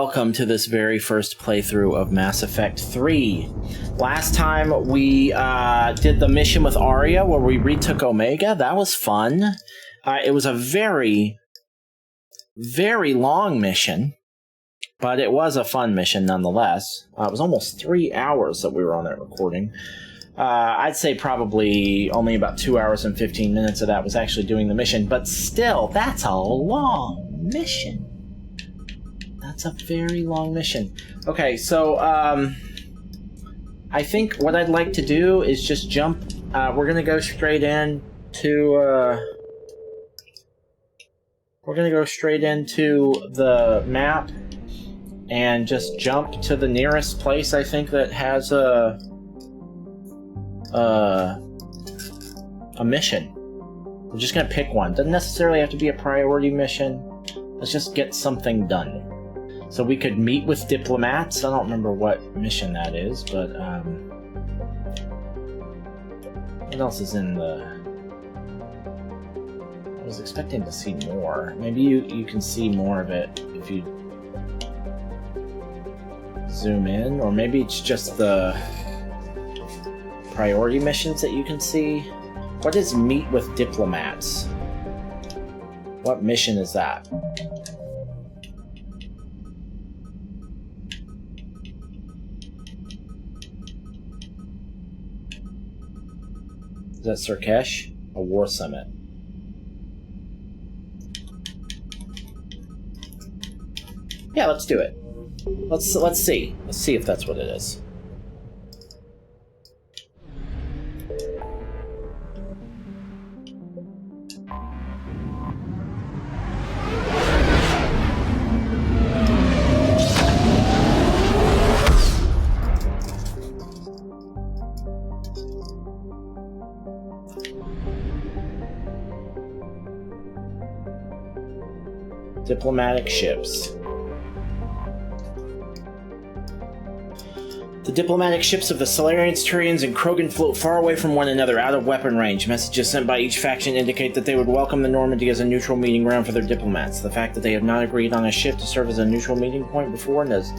welcome to this very first playthrough of Mass Effect 3. Last time we did the mission with Aria where we retook Omega. That was fun. It was a very, very long mission, but it was a fun mission nonetheless. It was almost 3 hours that we were on that recording. I'd say probably only about 2 hours and 15 minutes of that was actually doing the mission, but still, that's a long mission. That's a very long mission. Okay, so I think what I'd like to do is just jump. We're gonna go straight into. We're gonna go straight into the map and just jump to the nearest place I think that has a mission. We're just gonna pick one. Doesn't necessarily have to be a priority mission. Let's just get something done. So we could meet with diplomats. I don't remember what mission that is, but what else is in the... I was expecting to see more. Maybe you can see more of it if you zoom in, or maybe it's just the priority missions that you can see. What is meet with diplomats? What mission is that? Is that Sur'Kesh? A war summit. Yeah, let's do it. Let's see. Let's see if that's what it is. Diplomatic ships. The diplomatic ships of the Solarians, Turians, and Krogan float far away from one another, out of weapon range. Messages sent by each faction indicate that they would welcome the Normandy as a neutral meeting ground for their diplomats. The fact that they have not agreed on a ship to serve as a neutral meeting point before does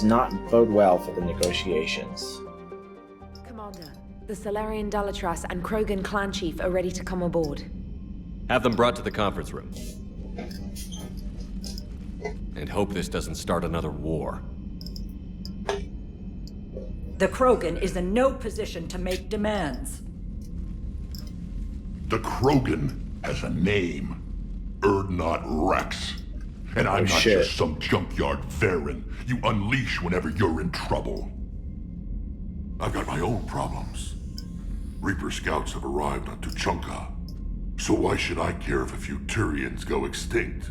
not bode well for the negotiations. Commander, the Solarian Dalatras and Krogan clan chief are ready to come aboard. Have them brought to the conference room. And hope this doesn't start another war. The Krogan is in no position to make demands. The Krogan has a name. Urdnot Rex. And I'm not just some junkyard Varen you unleash whenever you're in trouble. I've got my own problems. Reaper scouts have arrived on Tuchanka. So why should I care if a few Turians go extinct?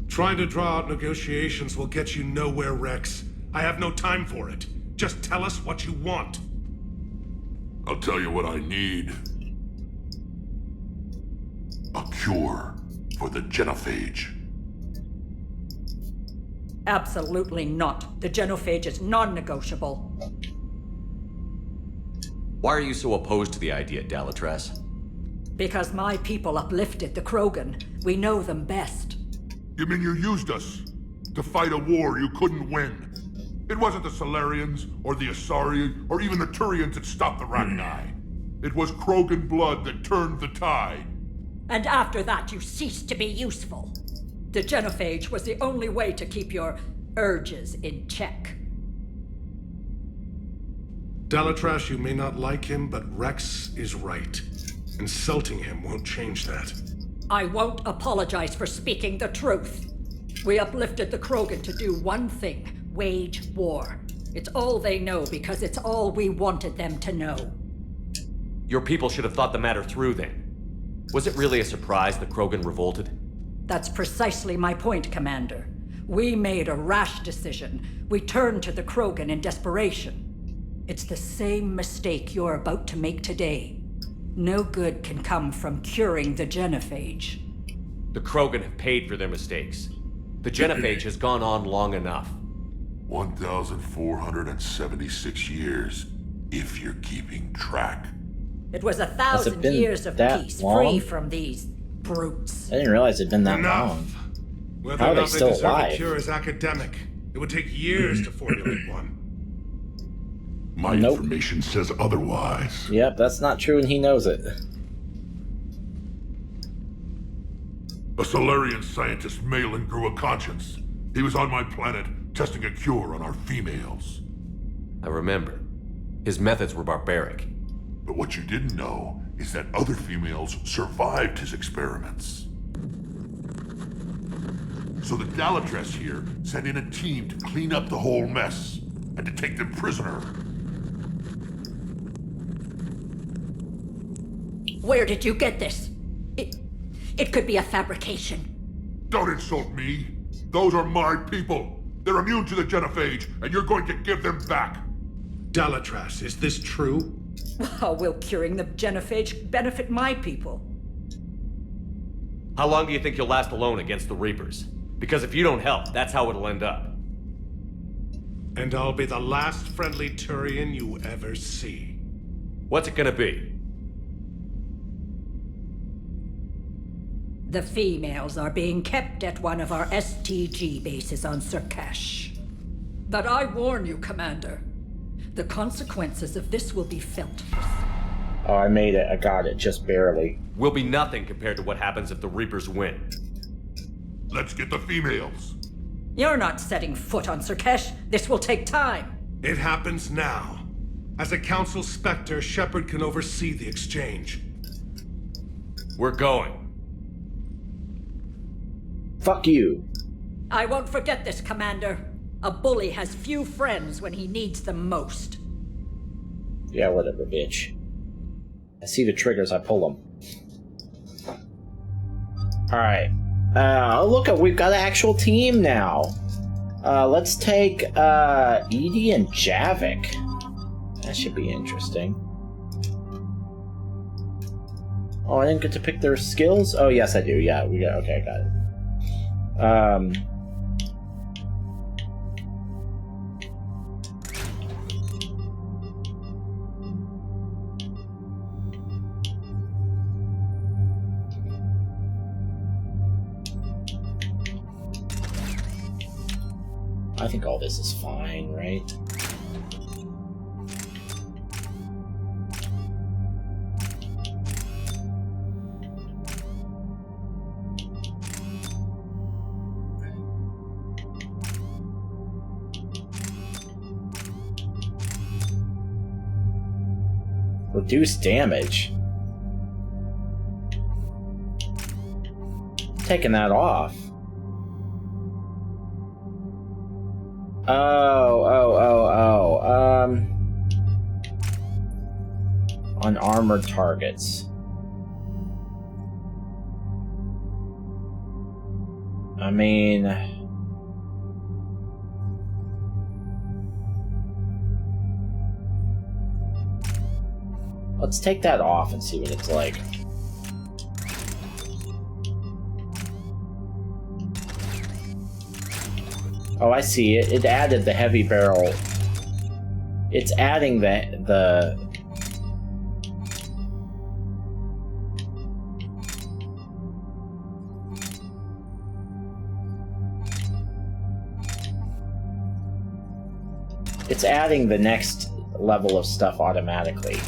Trying to draw out negotiations will get you nowhere, Rex. I have no time for it. Just tell us what you want. I'll tell you what I need. A cure for the genophage. Absolutely not. The genophage is non-negotiable. Why are you so opposed to the idea, Dalatras? Because my people uplifted the Krogan. We know them best. You mean you used us to fight a war you couldn't win? It wasn't the Solarians, or the Asari, or even the Turians that stopped the Rachni. It was Krogan blood that turned the tide. And after that, you ceased to be useful. The genophage was the only way to keep your urges in check. Dalatras, you may not like him, but Rex is right. Insulting him won't change that. I won't apologize for speaking the truth. We uplifted the Krogan to do one thing. Wage war. It's all they know because it's all we wanted them to know. Your people should have thought the matter through then. Was it really a surprise that Krogan revolted? That's precisely my point, Commander. We made a rash decision. We turned to the Krogan in desperation. It's the same mistake you're about to make today. No good can come from curing the genophage. The Krogan have paid for their mistakes. The genophage has gone on long enough. 1,476 years, if you're keeping track. It was 1,000 years of peace, free from these brutes. I didn't realize it'd been that long. Whether How or are they not still deserve alive? a cure is academic. It would take years to formulate one. My information says otherwise. Yep, that's not true, and he knows it. A Solarian scientist, Malin, grew a conscience. He was on my planet, testing a cure on our females. I remember. His methods were barbaric. But what you didn't know is that other females survived his experiments. So the Dalatress here sent in a team to clean up the whole mess and to take them prisoner. Where did you get this? It could be a fabrication. Don't insult me. Those are my people. They're immune to the genophage, and you're going to give them back. Dalatrass, is this true? How will curing the genophage benefit my people? How long do you think you'll last alone against the Reapers? Because if you don't help, that's how it'll end up. And I'll be the last friendly Turian you ever see. What's it gonna be? The females are being kept at one of our STG bases on Sur'Kesh. But I warn you, Commander. The consequences of this will be felt. Oh, I made it. I got it. Just barely. Will be nothing compared to what happens if the Reapers win. Let's get the females. You're not setting foot on Sur'Kesh. This will take time. It happens now. As a Council Spectre, Shepard can oversee the exchange. We're going. Fuck you. I won't forget this, Commander. A bully has few friends when he needs them most. Yeah, whatever, bitch. I see the triggers, I pull them. Alright. Look, we've got an actual team now. Let's take Edie and Javik. That should be interesting. Oh, I didn't get to pick their skills? Oh, yes, I do. Yeah, we got. Okay, I got it. I think all this is fine, right? Reduce damage. Taking that off. On armored targets. I mean... Let's take that off and see what it's like. Oh, I see it. It added the heavy barrel. It's adding the... It's adding the next level of stuff automatically.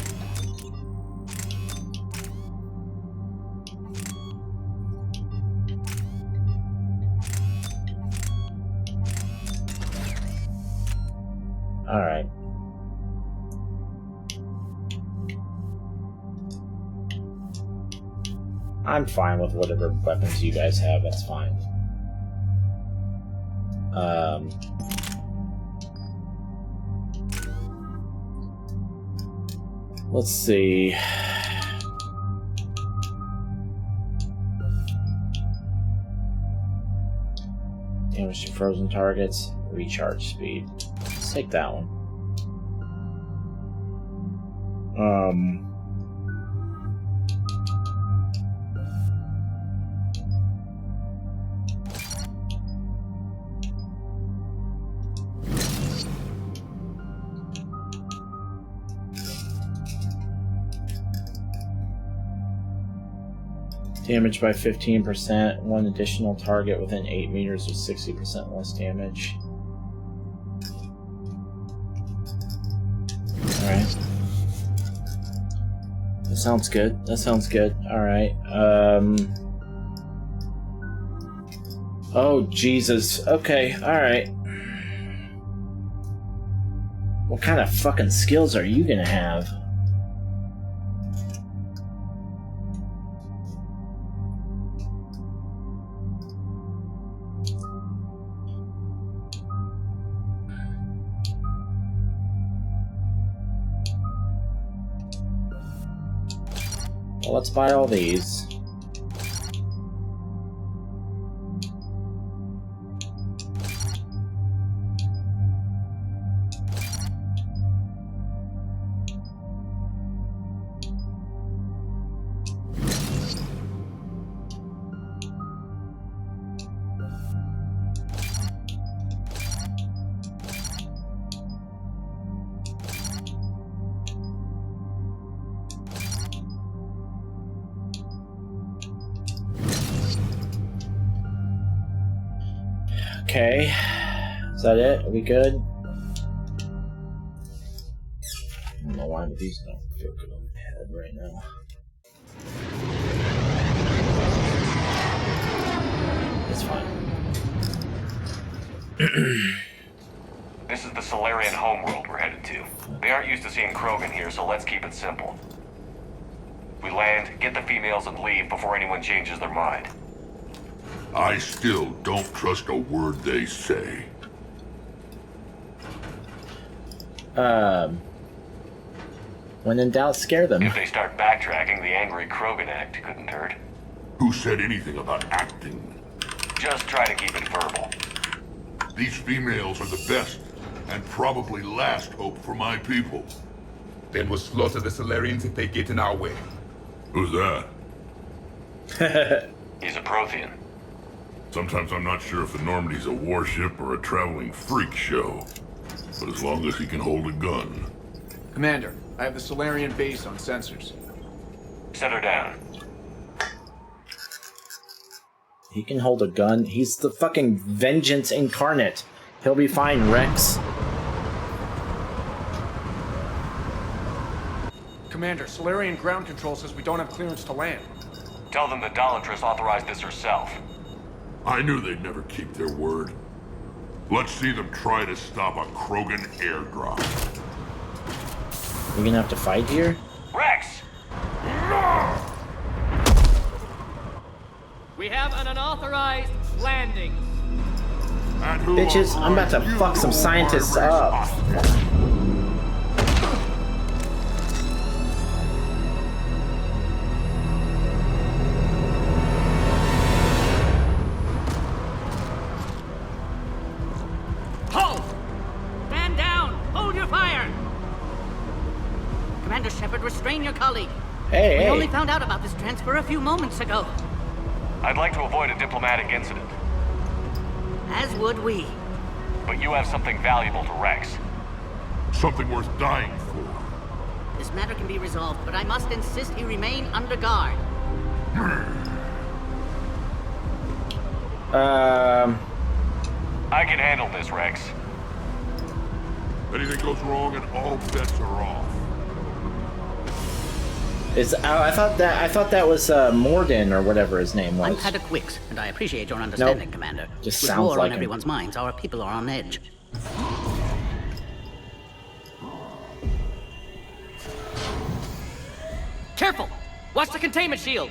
Alright. I'm fine with whatever weapons you guys have, that's fine. Let's see. Damage to frozen targets, recharge speed. Let's take that one. Damage by 15%, one additional target within 8 meters with 60% less damage. Alright. That sounds good. That sounds good. Alright. Oh, Jesus. Okay, alright. What kind of fucking skills are you gonna have? Well, let's buy all these. Okay. Is that it? Are we good? I don't know why, but these don't feel good on my head right now. It's fine. This is the Solarian homeworld we're headed to. They aren't used to seeing Krogan here, so let's keep it simple. We land, get the females, and leave before anyone changes their mind. I still don't trust a word they say. When in doubt, scare them. If they start backtracking, the angry Krogan act couldn't hurt. Who said anything about acting? Just try to keep it verbal. These females are the best, and probably last hope for my people. Then we'll slaughter the Solarians if they get in our way. Who's that? He's a Prothean. Sometimes I'm not sure if the Normandy's a warship or a traveling freak show. But as long as he can hold a gun. Commander, I have the Solarian base on sensors. Set her down. He can hold a gun. He's the fucking vengeance incarnate. He'll be fine, Rex. Commander, Solarian ground control says we don't have clearance to land. Tell them the Dolatress authorized this herself. I knew they'd never keep their word. Let's see them try to stop a Krogan airdrop. We're gonna have to fight here? Rex! We have an unauthorized landing. And who Bitches, I'm about to you fuck some know scientists my up. response? Halt! Stand down! Hold your fire! Commander Shepard, restrain your colleague. Hey, We hey. only found out about this transfer a few moments ago. I'd like to avoid a diplomatic incident, As would we. but you have something valuable to Rex. Something worth dying for. This matter can be resolved, but I must insist he remain under guard. I can handle this, Rex. Anything goes wrong and all bets are off. I thought that was Morden or whatever his name was. I'm Paddock Wicks, and I appreciate your understanding, Nope. Commander. Just With sounds war like on him. everyone's minds, our people are on edge. Careful! Watch the containment shield!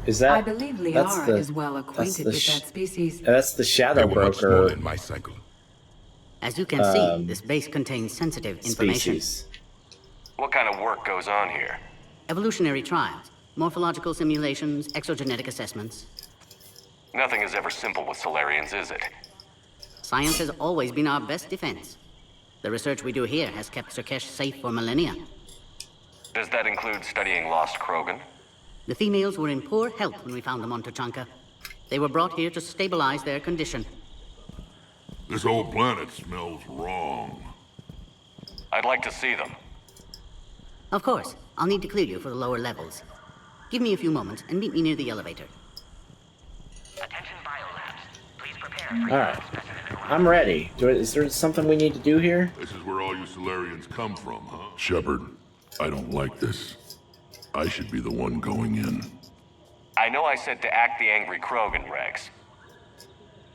Is that? I believe that's Liara the- is well that's acquainted the with that species. That's the Shadow They were much smaller Broker than my cycle. As you can see, this base contains sensitive information. species. What kind of work goes on here? Evolutionary trials, morphological simulations, exogenetic assessments. Nothing is ever simple with Solarians, is it? Science has always been our best defense. The research we do here has kept Sur'Kesh safe for millennia. Does that include studying lost Krogan? The females were in poor health when we found them on Tuchanka. They were brought here to stabilize their condition. This whole planet smells wrong. I'd like to see them. Of course, I'll need to clear you for the lower levels. Give me a few moments and meet me near the elevator. Attention biolabs. Please prepare for All right, I'm ready. Is there something we need to do here? This is where all you Solarians come from, huh? Shepard, I don't like this. I should be the one going in. I know I said to act the angry Krogan, Rex.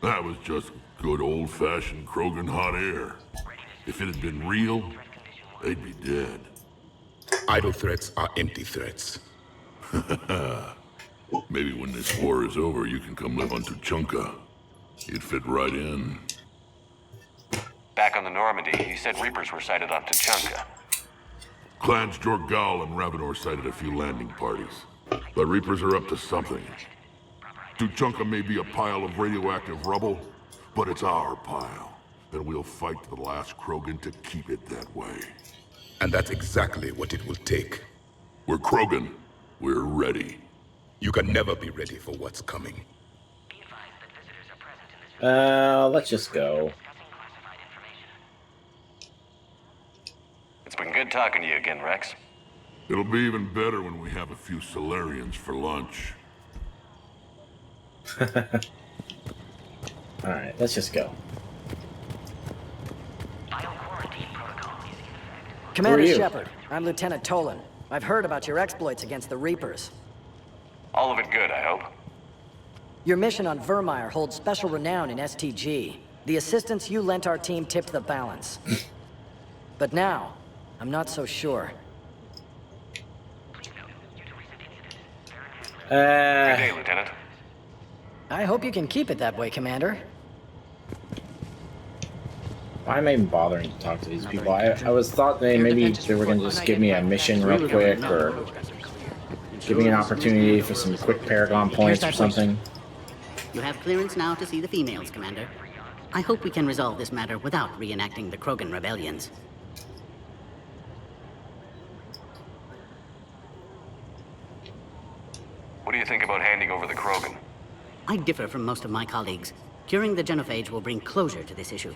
That was just good old-fashioned Krogan hot air. If it had been real, they'd be dead. Idle threats are empty threats. Maybe when this war is over, you can come live on Tuchanka. You'd fit right in. Back on the Normandy, he said Reapers were sighted on Tuchanka. Clans Jorgal and Ravenor sighted a few landing parties. The Reapers are up to something. Tuchanka may be a pile of radioactive rubble, but it's our pile. And we'll fight to the last Krogan to keep it that way. And that's exactly what it will take. We're Krogan. We're ready. You can never be ready for what's coming. Let's just go. It's been good talking to you again, Rex. It'll be even better when we have a few Solarians for lunch. Alright, let's just go. Commander you? Shepard, I'm Lieutenant Tolan. I've heard about your exploits against the Reapers. All of it good, I hope. Your mission on Vermeer holds special renown in STG. The assistance you lent our team tipped the balance. But now, I'm not so sure. Good day, Lieutenant. I hope you can keep it that way, Commander. Why am I even bothering to talk to these people? I was thought maybe they were gonna just give me a mission real quick, or give me an opportunity for some quick Paragon points or something. You have clearance now to see the females, Commander. I hope we can resolve this matter without reenacting the Krogan rebellions. What do you think about handing over the Krogan? I differ from most of my colleagues. Curing the genophage will bring closure to this issue.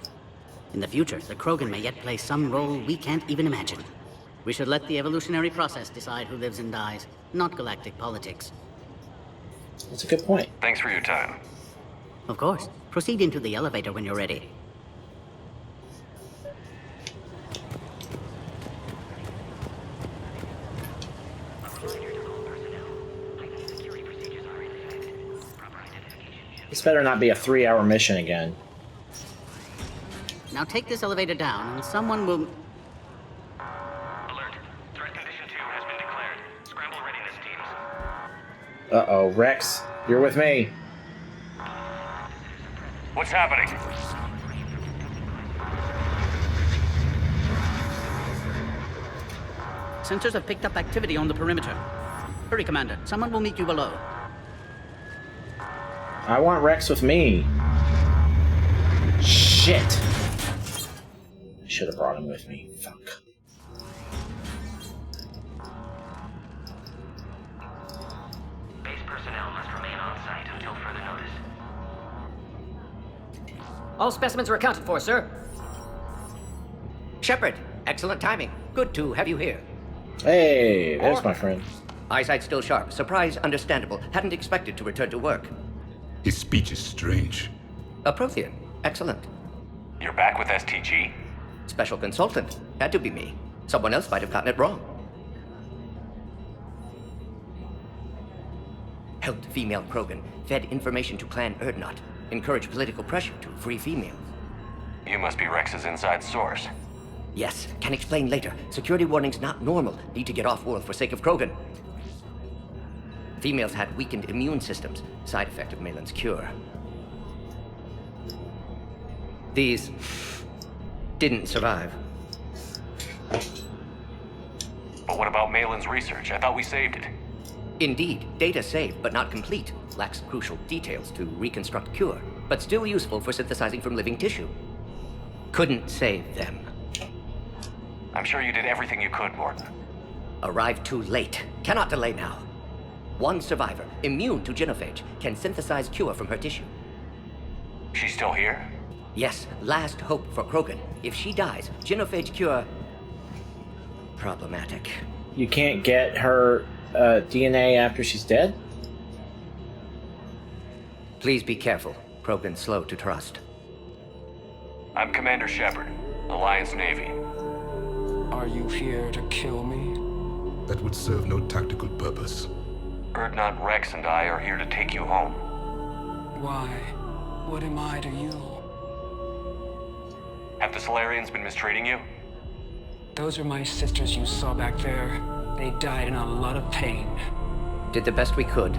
In the future, the Krogan may yet play some role we can't even imagine. We should let the evolutionary process decide who lives and dies, not galactic politics. That's a good point. Thanks for your time. Of course. Proceed into the elevator when you're ready. This better not be a 3-hour mission again. Now take this elevator down, and someone will... Alert. Threat condition 2 has been declared. Scramble readiness teams. Uh-oh, Rex, you're with me. What's happening? Sensors have picked up activity on the perimeter. Hurry, Commander. Someone will meet you below. I want Rex with me. Shit. I should have brought him with me. Fuck. Base personnel must remain on site until further notice. All specimens are accounted for, sir. Shepard, excellent timing. Good to have you here. Hey, there's my friend. Eyesight still sharp. Surprise understandable. Hadn't expected to return to work. His speech is strange. A Prothean. Excellent. You're back with STG? Special consultant. Had to be me. Someone else might have gotten it wrong. Helped female Krogan. Fed information to Clan Erdnot. Encouraged political pressure to free females. You must be Rex's inside source. Yes, can explain later. Security warnings not normal. Need to get off-world for sake of Krogan. Females had weakened immune systems. Side effect of Malin's cure. These didn't survive. But what about Malin's research? I thought we saved it. Indeed, data saved, but not complete. Lacks crucial details to reconstruct cure, but still useful for synthesizing from living tissue. Couldn't save them. I'm sure you did everything you could, Morton. Arrived too late. Cannot delay now. One survivor, immune to genophage, can synthesize cure from her tissue. She's still here? Yes, last hope for Krogan. If she dies, genophage cure... problematic. You can't get her DNA after she's dead? Please be careful. Krogan's slow to trust. I'm Commander Shepard, Alliance Navy. Are you here to kill me? That would serve no tactical purpose. Urdnot Rex and I are here to take you home. Why? What am I to you? Have the Solarians been mistreating you? Those are my sisters you saw back there. They died in a lot of pain. Did the best we could.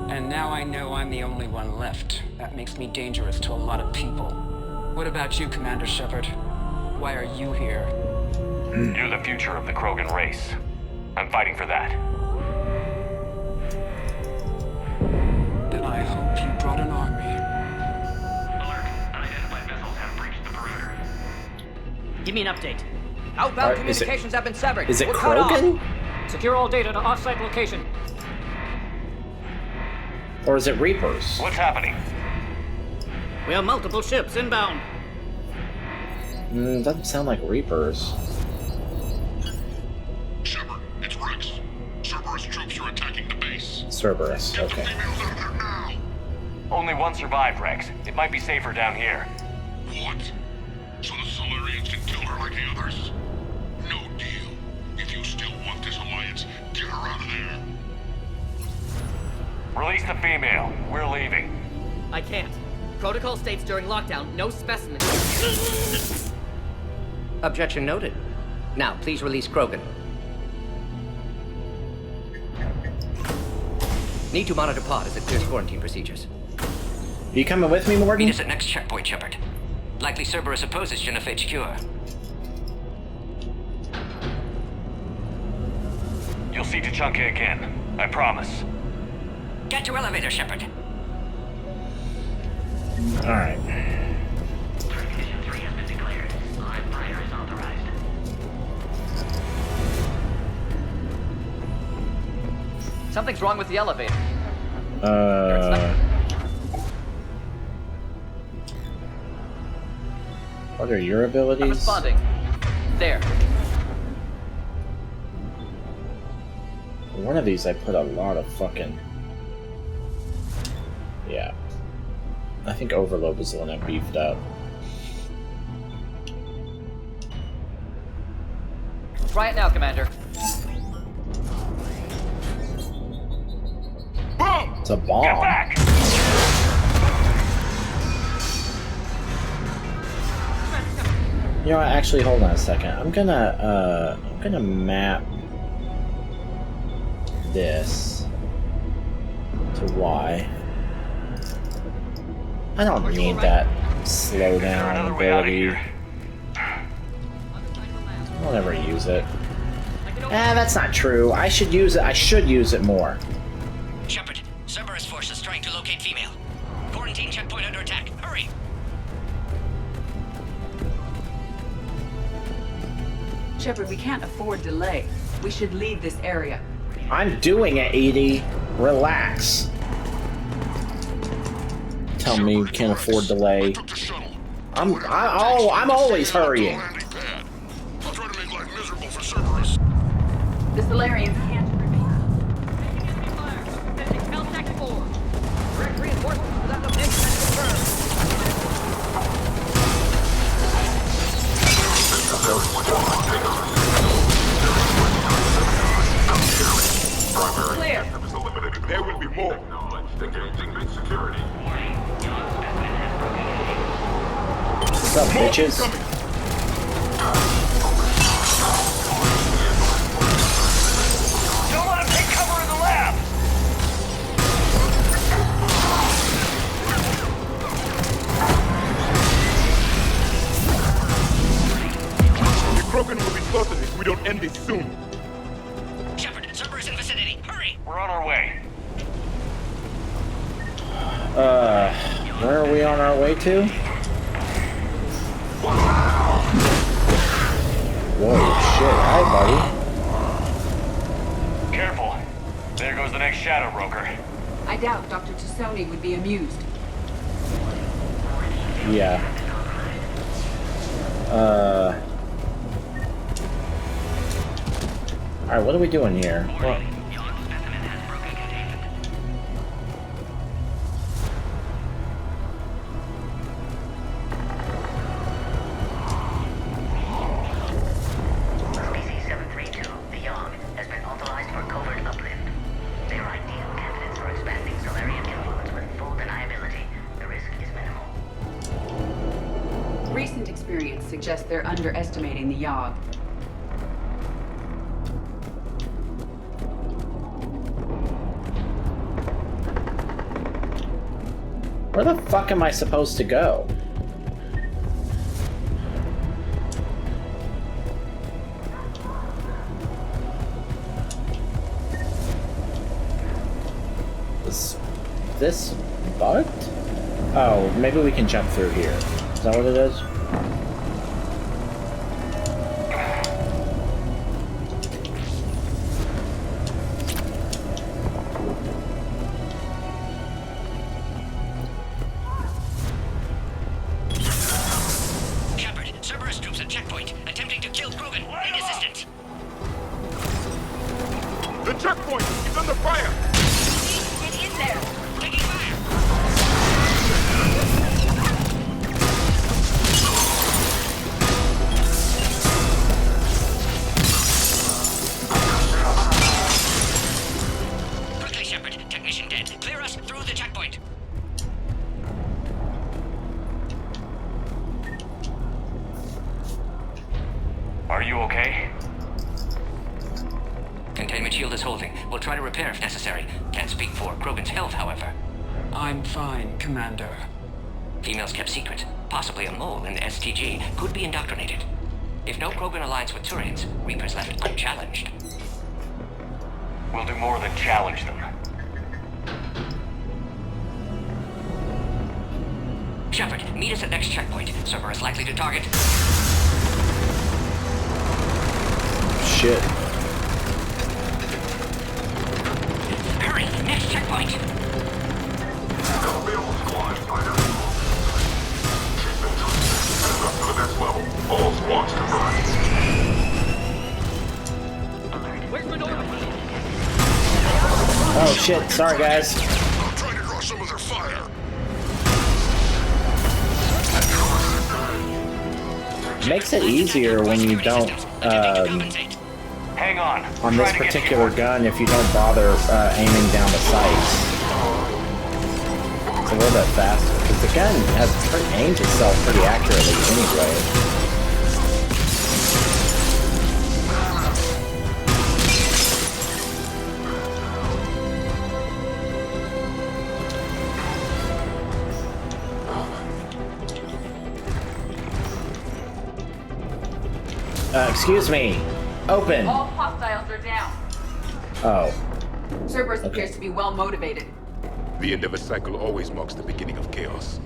And now I know I'm the only one left. That makes me dangerous to a lot of people. What about you, Commander Shepard? Why are you here? You're the future of the Krogan race. I'm fighting for that. Then I hope you brought an army. Alert. Unidentified vessels have breached the perimeter. Give me an update. Outbound communications have been severed. Is it We're cut off. Krogan? Secure all data to off-site location. Or is it Reapers? What's happening? We have multiple ships inbound. Doesn't sound like Reapers. Shepard, it's Rex. Cerberus troops are attacking the base. Cerberus, okay. Get the females out of there now! Only one survived, Rex. It might be safer down here. What? So the Solarians can kill her like the others? No deal. If you still want this alliance, get her out of there. Release the female. We're leaving. I can't. Protocol states during lockdown, no specimens. Objection noted. Now, please release Krogan. Need to monitor pod as it clears quarantine procedures. You coming with me, Morgan? Meet us at next checkpoint, Shepard. Likely Cerberus opposes genophage cure. You'll see Tachanka again. I promise. Get to elevator, Shepard. Alright. Threat condition 3 has been declared. Live fire is authorized. Something's wrong with the elevator. What are your abilities? I'm responding. There. One of these I put a lot of fucking... Yeah. I think Overload was the one I beefed up. Try it now, Commander. Boom! It's a bomb. Get back! You know what, actually, hold on a second. I'm gonna map this to Y. I don't need that slowdown ability. I'll never use it. That's not true. I should use it. I should use it more. Shepard, Cerberus forces trying to locate female. Quarantine checkpoint under attack. Hurry! Shepard, we can't afford delay. We should leave this area. I'm doing it, Edie. Relax. Tell me you can't afford delay. I'm always hurrying. I'll try to make life miserable for Cerberus. The Solarians can't remain. Direct reinforcements to that location has confirmed. Clear. There will be more. What's up, bitches? Don't let him take cover in the lab! The Krogan will be slaughtered if we don't end this soon. Shepard, Cerberus in vicinity. Hurry! We're on our way. Where are we on our way to? Whoa, shit. Hi, buddy. Careful. There goes the next shadow broker. I doubt Dr. Tassoni would be amused. Yeah. Alright, what are we doing here? Well, suggests they're underestimating the Yogg. Where the fuck am I supposed to go? Is this bugged? Oh, maybe we can jump through here. Is that what it is? Shepard, Cerberus troops at checkpoint, attempting to kill Krogan. Need assistance. The checkpoint! He's under fire! Get in there! Taking fire! Quickly, Shepard. Technician dead. Clear us through the checkpoint. Are you okay? Containment shield is holding. We'll try to repair if necessary. Can't speak for Krogan's health, however. I'm fine, Commander. Females kept secret. Possibly a mole in the STG. Could be indoctrinated. If no Krogan aligns with Turians, Reapers left unchallenged. We'll do more than challenge them. Shepard, meet us at next checkpoint. Cerberus likely to target. Shit. Hurry! Next checkpoint! All squads combined. Oh shit, sorry guys. I'm trying to draw some of their fire. Makes it easier when you don't, Hang on this particular gun if you don't bother aiming down the sights. It's a little bit faster, because the gun aims itself pretty accurately anyway. Excuse me. Open. All hostiles are down. Oh. Cerberus appears to be well motivated. The end of a cycle always marks the beginning of chaos.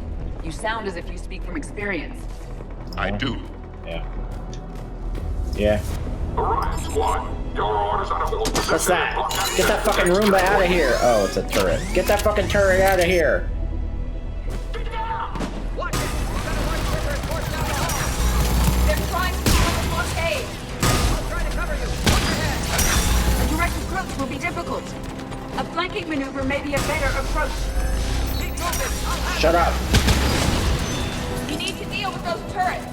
You sound as if you speak from experience. I do. Yeah. Yeah. Orion squad, your orders on a hold position. What's that? Get that fucking Roomba out of here. Oh, it's a turret. Get that fucking turret out of here. They're trying to cover the blockade. I'm trying to cover you. Watch your head. A direct approach will be difficult. A flanking maneuver may be a better approach. Shut up. You need to deal with those turrets.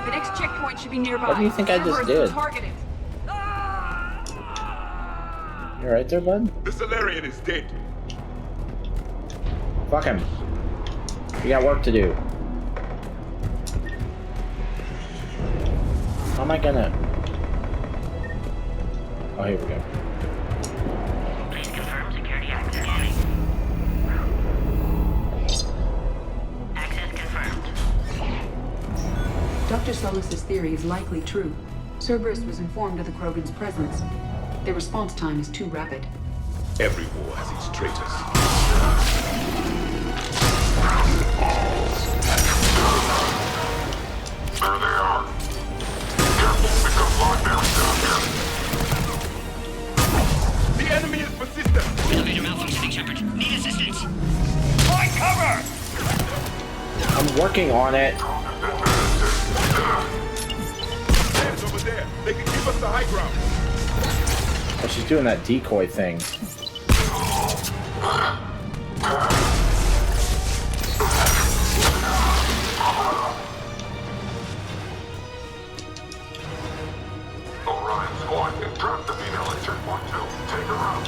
The next checkpoint should be nearby. What do you think I just did? Targeted. You right there, bud? The Salarian is dead. Fuck him. We got work to do. How am I gonna... Oh, here we go. Please confirm security access. Scanning. Access confirmed. Dr. Solus's theory is likely true. Cerberus was informed of the Krogan's presence. Their response time is too rapid. Every war has its traitors. There they are. Careful, become locked down here. The enemy is persistent. Elevator malfunctioning, Shepard. Need assistance. Find cover! I'm working on it. Hands over there. They can give us the high ground. Oh, she's doing that decoy thing. Orion squad, drop the female at checkpoint 2. Take her out.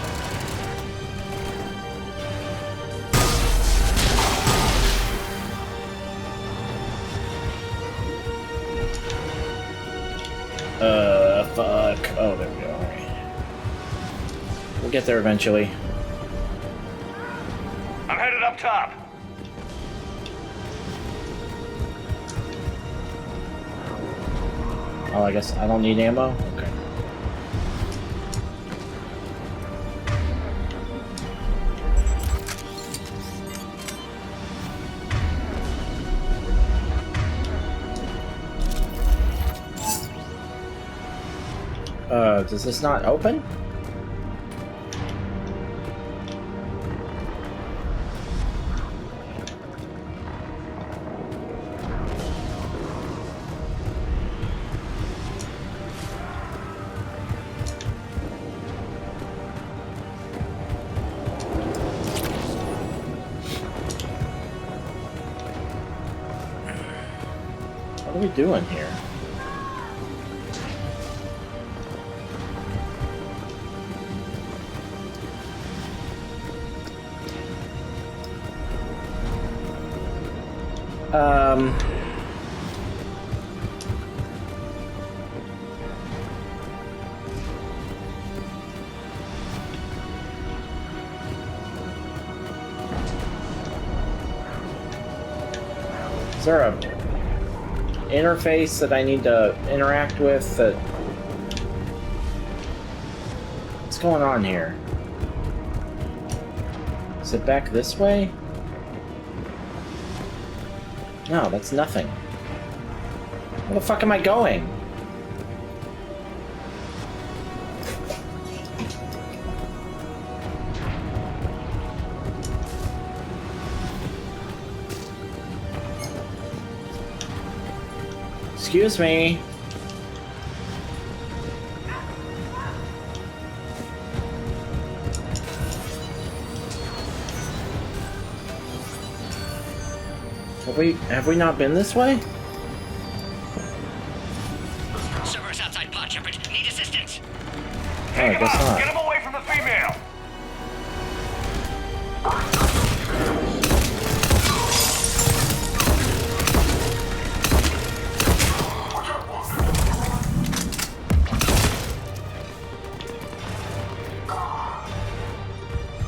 We'll get there eventually. I'm headed up top. Oh, I guess I don't need ammo? Okay. Does this not open? What are we doing here? Is there a interface that I need to interact with that... What's going on here? Is it back this way? No, that's nothing. Where the fuck am I going? Excuse me. Have we not been this way? Servers outside pod, Shepard. Need assistance. Oh, I guess not. Get him away from the female.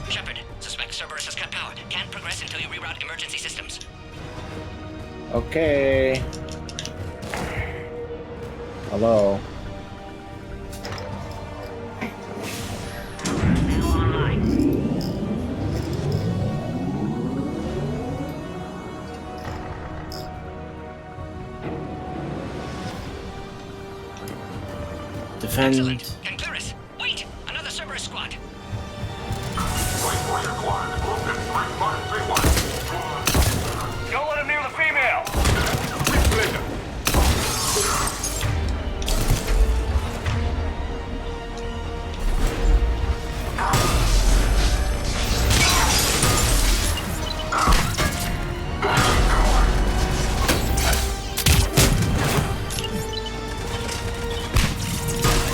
Shepard, suspect Cerberus has cut power. Can't progress until you reroute emergency systems. Okay. Hello. Defend. Excellent. Concurus. Wait! Another Cerberus squad. Don't let him near the female.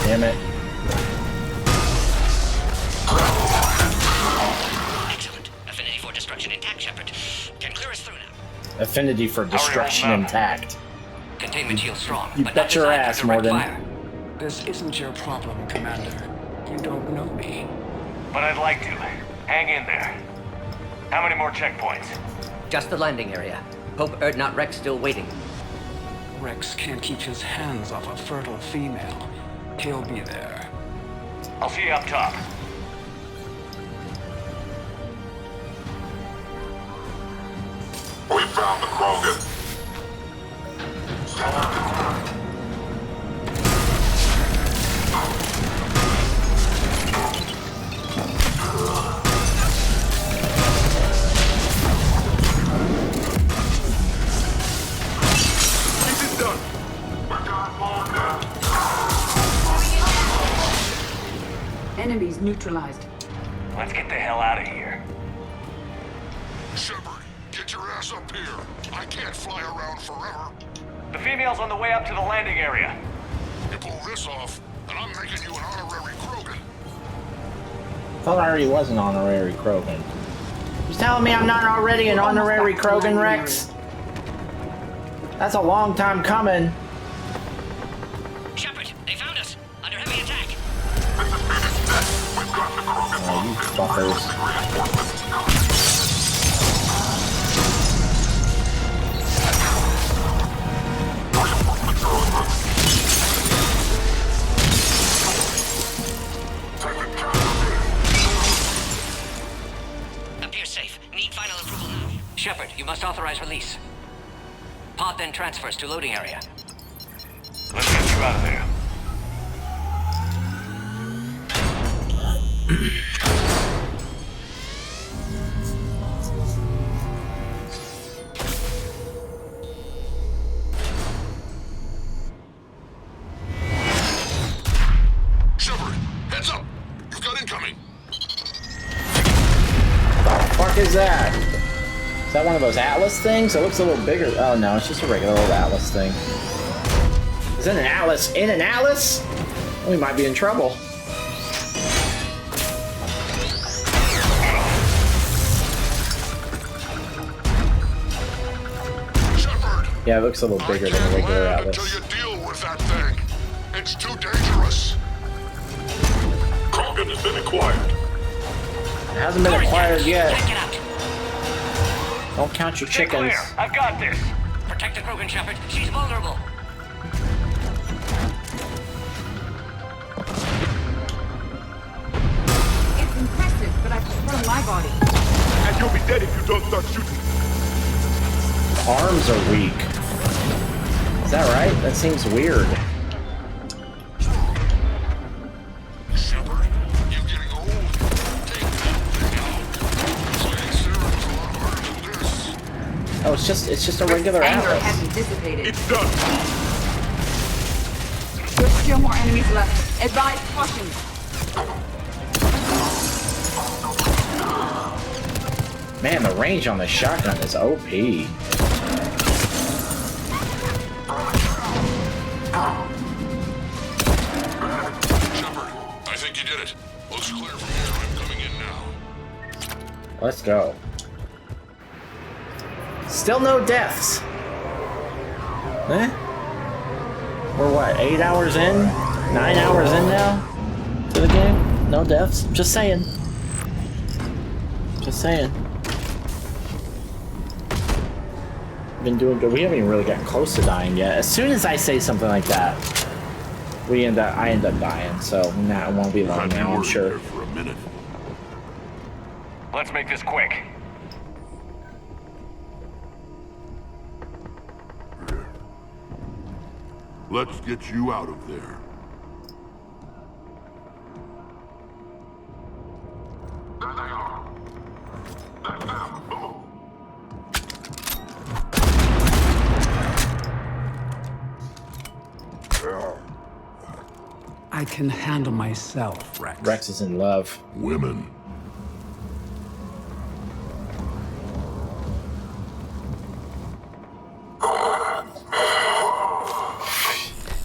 Damn it. Excellent. Affinity for destruction intact, Shepard. Can clear us through now. Affinity for destruction intact. Containment shield strong. You but bet not your designed ass, for direct Morgan. fire. This isn't your problem, Commander. You don't know me. But I'd like to. Hang in there. How many more checkpoints? Just the landing area. Hope Erdnot Rex still waiting. Rex can't keep his hands off a fertile female. He'll be there. I'll see you up top. We found the Krogan. This is done. Enemies neutralized. Let's get the hell out of here. Shepard, get your ass up here. I can't fly around forever. The female's on the way up to the landing area. You pull this off, and I'm making you an honorary Krogan. I thought I already was an honorary Krogan. He's telling me I'm not already an honorary Krogan, Rex? That's a long time coming. Shepard, they found us. Under heavy attack. We've got the Krogan You fuckers. Appear safe. Need final approval now. Shepard, you must authorize release. Pod then transfers to loading area. Let's get you out of there. Shepard, heads up! You've got incoming! What the fuck is that? Is that one of those Atlas things? It looks a little bigger. Oh no, it's just a regular old Atlas thing. Is that an Atlas in an Atlas? We might be in trouble. Shepard! Yeah, it looks a little bigger than a regular Atlas. Until you deal with that thing. It's too dangerous. Krogan has been acquired. It hasn't been acquired yet. Don't count your Stay chickens. clear. I've got this. Protect the Krogan, Shepard. She's vulnerable. It's impressive, but I prefer my body. And you'll be dead if you don't start shooting. Arms are weak. Is that right? That seems weird. Shepard, you're getting old. Take that thing out. Playing Sarah was a lot harder than this. Oh, it's just a regular Anger Atlas. hasn't dissipated. It's done. There's still more enemies left. Advise caution. Man, the range on the shotgun is OP. Shepard, I think you did it. Looks clear from here. I'm coming in now. Let's go. Still no deaths. Eh? We're what, 8 hours in? 9 hours in now? To the game? No deaths? Just saying. Just saying. Been doing good. We haven't even really gotten close to dying yet. As soon as I say something like that, I end up dying. So nah, it won't be long now, I'm sure. For a minute. Let's make this quick. Let's get you out of there. There they are. That's them. Move. I can handle myself, Rex. Rex is in love. Women.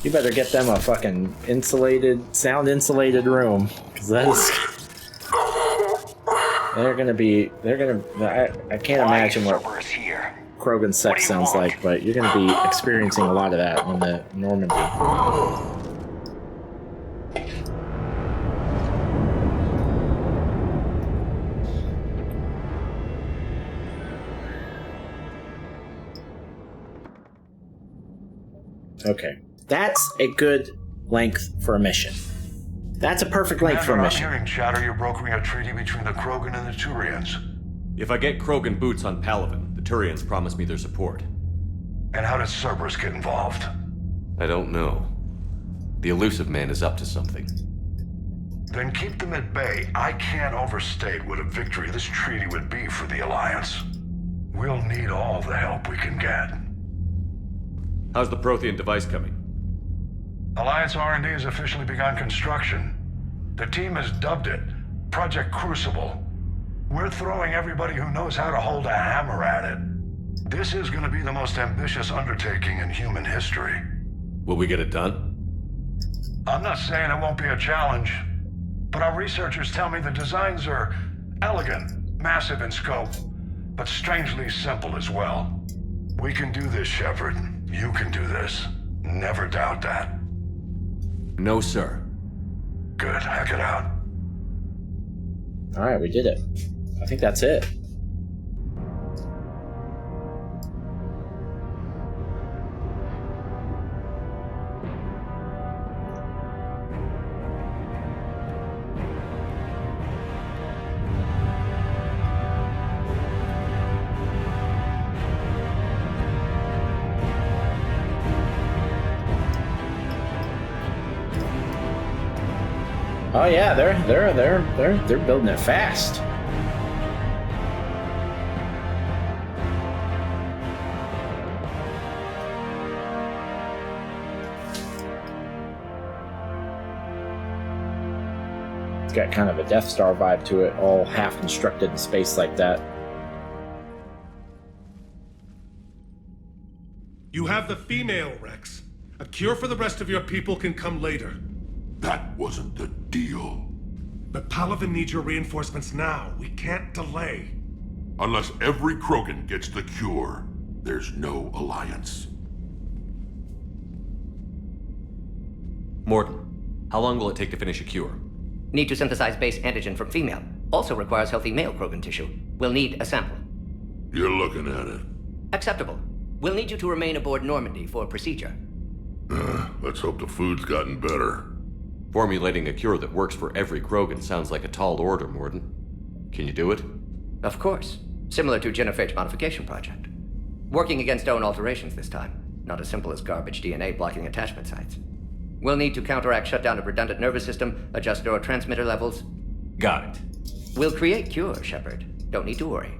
You better get them a fucking sound insulated room, because that is. I can't imagine what Krogan sex sounds like, but you're gonna be experiencing a lot of that on the Normandy. Okay. That's a good length for a mission. That's a perfect length for a mission. I'm hearing chatter you're brokering a treaty between the Krogan and the Turians. If I get Krogan boots on Palaven, the Turians promise me their support. And how does Cerberus get involved? I don't know. The elusive man is up to something. Then keep them at bay. I can't overstate what a victory this treaty would be for the Alliance. We'll need all the help we can get. How's the Prothean device coming? Alliance R&D has officially begun construction. The team has dubbed it Project Crucible. We're throwing everybody who knows how to hold a hammer at it. This is going to be the most ambitious undertaking in human history. Will we get it done? I'm not saying it won't be a challenge, but our researchers tell me the designs are elegant, massive in scope, but strangely simple as well. We can do this, Shepard. You can do this. Never doubt that. No, sir. Good. Hack it out. Alright, we did it. I think that's it. Oh yeah, they're building it fast. It's got kind of a Death Star vibe to it, all half constructed in space like that. You have the female, Rex. A cure for the rest of your people can come later. That wasn't the deal. But Palaven needs your reinforcements now. We can't delay. Unless every Krogan gets the cure, there's no alliance. Morton, how long will it take to finish a cure? Need to synthesize base antigen from female. Also requires healthy male Krogan tissue. We'll need a sample. You're looking at it. Acceptable. We'll need you to remain aboard Normandy for procedure. Let's hope the food's gotten better. Formulating a cure that works for every Krogan sounds like a tall order, Morden. Can you do it? Of course. Similar to Genophage modification project. Working against own alterations this time. Not as simple as garbage DNA blocking attachment sites. We'll need to counteract shutdown of redundant nervous system, adjust neurotransmitter levels. Got it. We'll create cure, Shepard. Don't need to worry.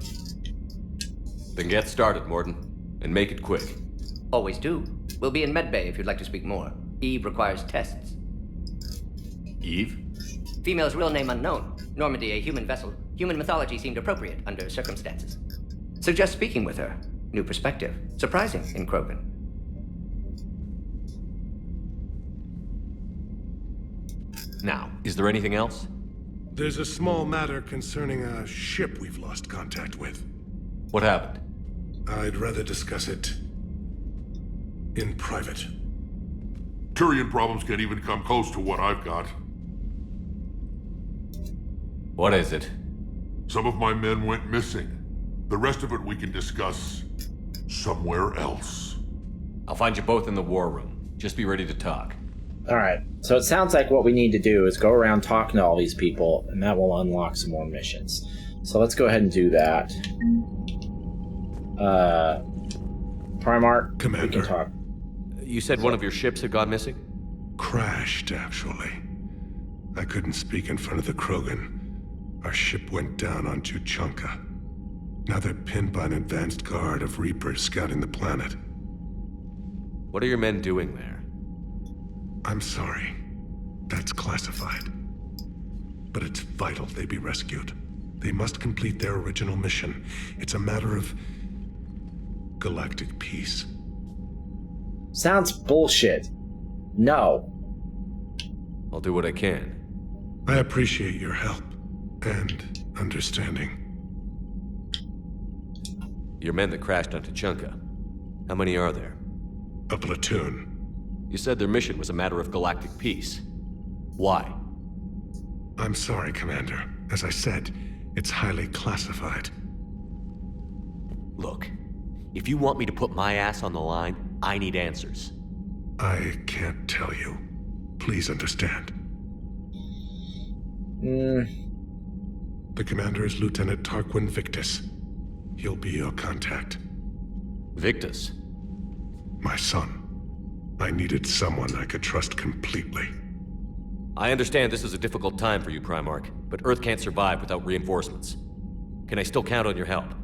Then get started, Morden. And make it quick. Always do. We'll be in medbay if you'd like to speak more. Eve requires tests. Eve? Female's real name unknown. Normandy a human vessel. Human mythology seemed appropriate under circumstances. Suggest speaking with her. New perspective. Surprising in Krogan. Now, is there anything else? There's a small matter concerning a ship we've lost contact with. What happened? I'd rather discuss it in private. Turian problems can't even come close to what I've got. What is it? Some of my men went missing. The rest of it we can discuss somewhere else. I'll find you both in the war room. Just be ready to talk. Alright, so it sounds like what we need to do is go around talking to all these people, and that will unlock some more missions. So let's go ahead and do that. Primarch, Commander. we can talk. You said one of your ships had gone missing? Crashed, actually. I couldn't speak in front of the Krogan. Our ship went down on Tuchanka. Now they're pinned by an advanced guard of Reapers scouting the planet. What are your men doing there? I'm sorry. That's classified. But it's vital they be rescued. They must complete their original mission. It's a matter of galactic peace. Sounds bullshit. No. I'll do what I can. I appreciate your help and understanding. Your men that crashed on Tuchanka. How many are there? A platoon. You said their mission was a matter of galactic peace. Why? I'm sorry, Commander. As I said, it's highly classified. Look, if you want me to put my ass on the line, I need answers. I can't tell you. Please understand. The commander is Lieutenant Tarquin Victus. He'll be your contact. Victus? My son. I needed someone I could trust completely. I understand this is a difficult time for you, Primarch, but Earth can't survive without reinforcements. Can I still count on your help?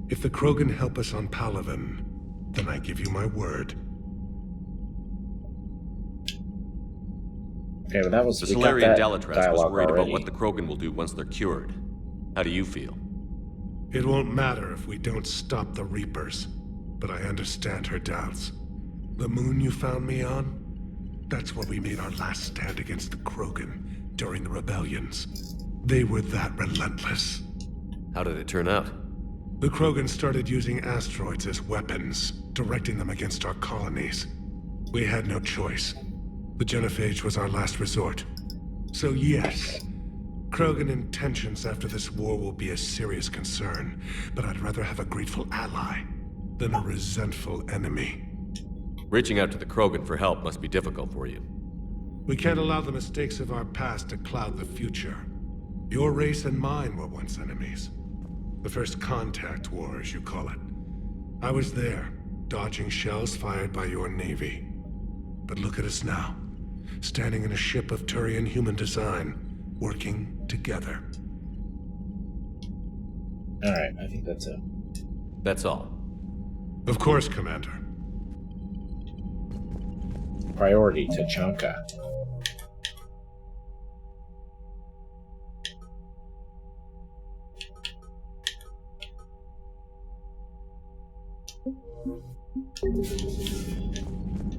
If the Krogan help us on Palaven, then I give you my word. Okay, but that was the Salarian Delatras was worried about what the Krogan will do once they're cured. How do you feel? It won't matter if we don't stop the Reapers, but I understand her doubts. The moon you found me on? That's where we made our last stand against the Krogan during the rebellions. They were that relentless. How did it turn out? The Krogan started using asteroids as weapons, directing them against our colonies. We had no choice. The Genophage was our last resort. So yes, Krogan intentions after this war will be a serious concern, but I'd rather have a grateful ally than a resentful enemy. Reaching out to the Krogan for help must be difficult for you. We can't allow the mistakes of our past to cloud the future. Your race and mine were once enemies. The first contact war, as you call it. I was there, dodging shells fired by your navy. But look at us now, standing in a ship of Turian human design, working together. Alright, I think that's it. That's all. Of course, Commander. Priority to Chanka.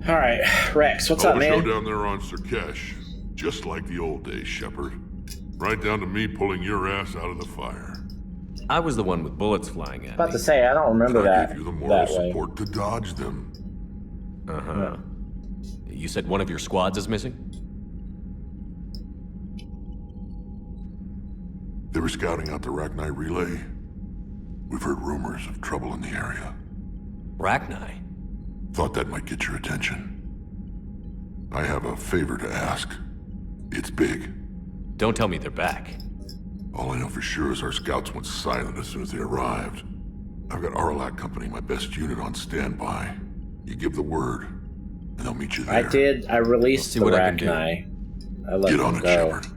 Alright, Rex, what's up, man? All the show down there on Sur'Kesh. Just like the old days, Shepard. Right down to me pulling your ass out of the fire. I was the one with bullets flying at me. About to say, I don't remember that. I gave you the moral support to dodge them. Uh-huh. You said one of your squads is missing? They were scouting out the Rachni relay. We've heard rumors of trouble in the area. Rachni? Thought that might get your attention. I have a favor to ask. It's big. Don't tell me they're back. All I know for sure is our scouts went silent as soon as they arrived. I've got Arlac Company, my best unit, on standby. You give the word, and they'll meet you there. I did. I released the Rachni. I let Get them on it, go. Shepard.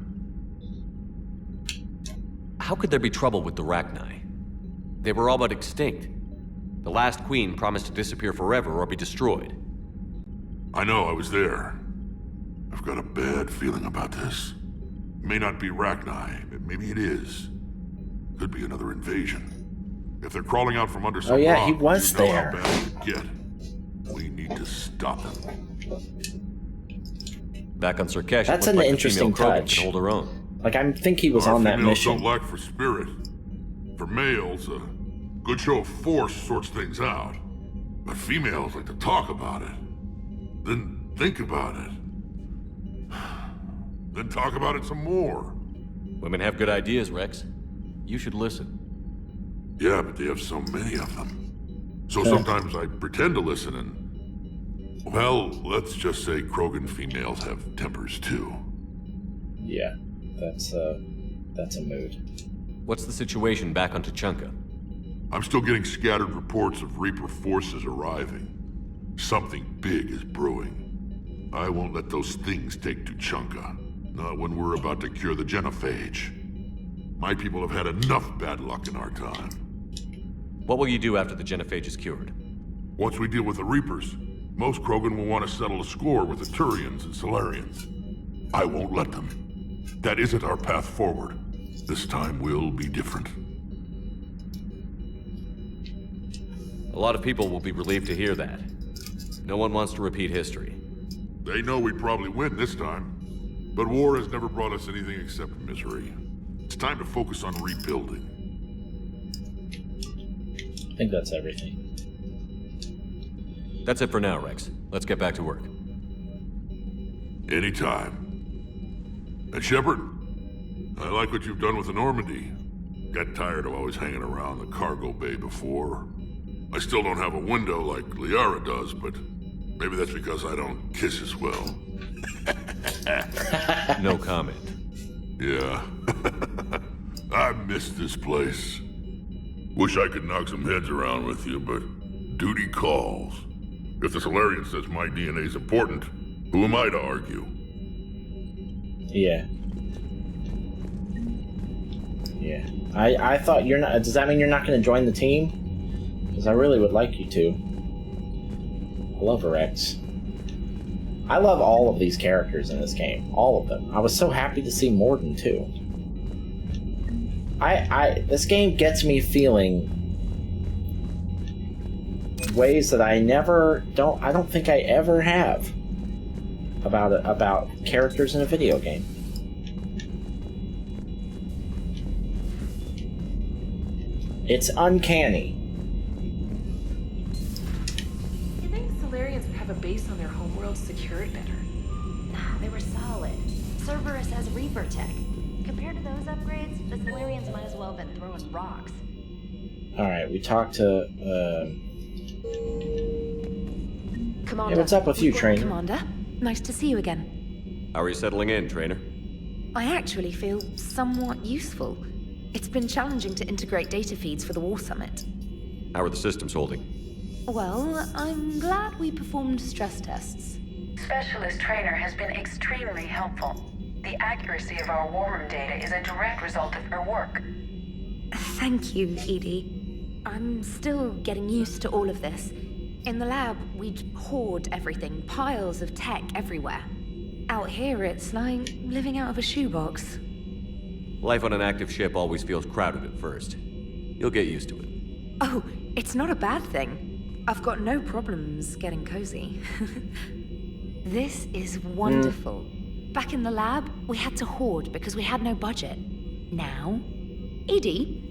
How could there be trouble with the Rachni? They were all but extinct. The last queen promised to disappear forever or be destroyed. I know, I was there. I've got a bad feeling about this. May not be Rachni, but maybe it is. Could be another invasion. If they're crawling out from under some rock, he was you know there. how bad it get. We need to stop them. Back on Sur'Kesh, That's it an looked like interesting the female Krogan touch. can hold her own. Like, I think he was Our on that females mission. don't lack for spirit. For males, a good show of force sorts things out. But females like to talk about it. Then think about it. Then talk about it some more. Women have good ideas, Rex. You should listen. Yeah, but they have so many of them. So sometimes I pretend to listen and... Well, let's just say Krogan females have tempers too. Yeah, that's a mood. What's the situation back on Tuchanka? I'm still getting scattered reports of Reaper forces arriving. Something big is brewing. I won't let those things take Tuchanka. Not when we're about to cure the genophage. My people have had enough bad luck in our time. What will you do after the genophage is cured? Once we deal with the Reapers, most Krogan will want to settle a score with the Turians and Solarians. I won't let them. That isn't our path forward. This time will be different. A lot of people will be relieved to hear that. No one wants to repeat history. They know we'd probably win this time. But war has never brought us anything except misery. It's time to focus on rebuilding. I think that's everything. That's it for now, Rex. Let's get back to work. Anytime. And Shepard, I like what you've done with the Normandy. Got tired of always hanging around the cargo bay before. I still don't have a window like Liara does, but maybe that's because I don't kiss as well. No comment. Yeah. I miss this place. Wish I could knock some heads around with you, but duty calls. If the Solarian says my DNA's important, who am I to argue? Yeah. Yeah. I thought you're not... Does that mean you're not going to join the team? Because I really would like you to. I love Rex. I love all of these characters in this game. All of them. I was so happy to see Morden, too. This game gets me feeling ways that I don't think I ever have about characters in a video game. It's uncanny. You think Solarians would have a base on their homeworld secured better? Nah, they were solid. Cerberus has Reaper tech. Compared to those upgrades, the Solarians might as well have been throwing rocks. Alright, we talked to, Commander. Hey, what's up with you, Trainer? Commander, nice to see you again. How are you settling in, Trainer? I actually feel somewhat useful. It's been challenging to integrate data feeds for the War Summit. How are the systems holding? Well, I'm glad we performed stress tests. Specialist Trainer has been extremely helpful. The accuracy of our war room data is a direct result of her work. Thank you, Edie. I'm still getting used to all of this. In the lab, we'd hoard everything, piles of tech everywhere. Out here, it's like living out of a shoebox. Life on an active ship always feels crowded at first. You'll get used to it. Oh, it's not a bad thing. I've got no problems getting cozy. This is wonderful. Back in the lab, we had to hoard because we had no budget. Now, Edie,